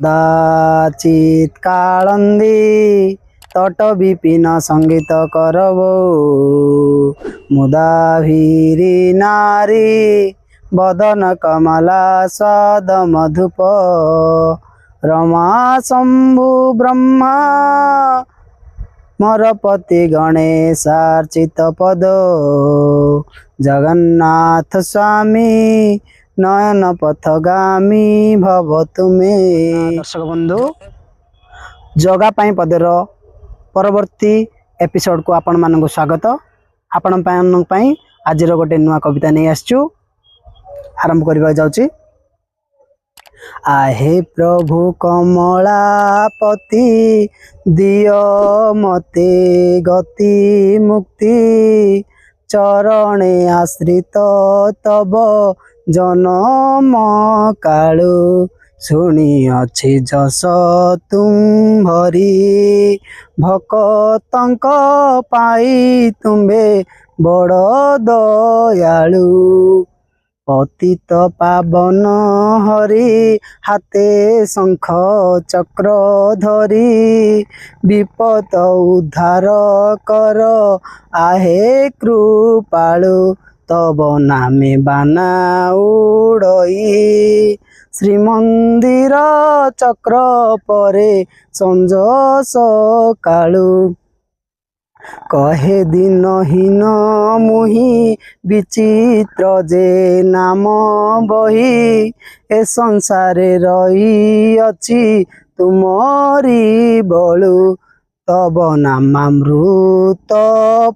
दाचित कालंदी तट विपिन संगीत करबो मुदाभिरी नारी बदन कमला स्वाद मधुप रमा शंभु ब्रह्मा मरपति गणेशार्चित पद जगन्नाथ स्वामी नयन पथगामी भव तुमे। दर्शक बंधु जगा पाई पदर परवर्ती एपिसोड को आपण मानक स्वागत। आपण पाई आज गोटे नुआ कविता नहीं आसचु आरंभ करबा जाउची। आहे प्रभु कमलापति दियो मते गति मुक्ति चरणे आश्रित तब जनम कालु शुणी अच्छी जस तुम भरी भक्तंक पाई तुम्बे बड़ दयालु पतित पावन हरि हाथे शंख चक्र धरी विपद उद्धार कर आहे कृपालु तब नामे बाना उड़ई श्रीमंदिर चक्र परे संज सकालु कहे दिनहीन मुहि विचित्र जे नाम बही ए संसारे रही अछि तुमरी बलु तब नामामृत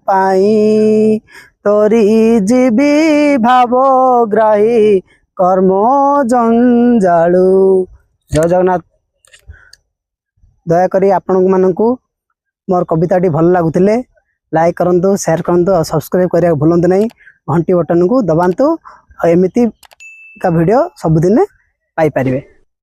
पाई तोरी जीवी भावग्राही कर्म जंजालु। जय जगन्नाथ। दयाकोरी आपण मानकू मोर कविताटी भल लगुले लाइक करंतु शेयर करंतु और सब्सक्राइब करिया भूलंतु नहीं घंटी बटन को दबांतु और एमिति का वीडियो सबुदिन पाई परिबे।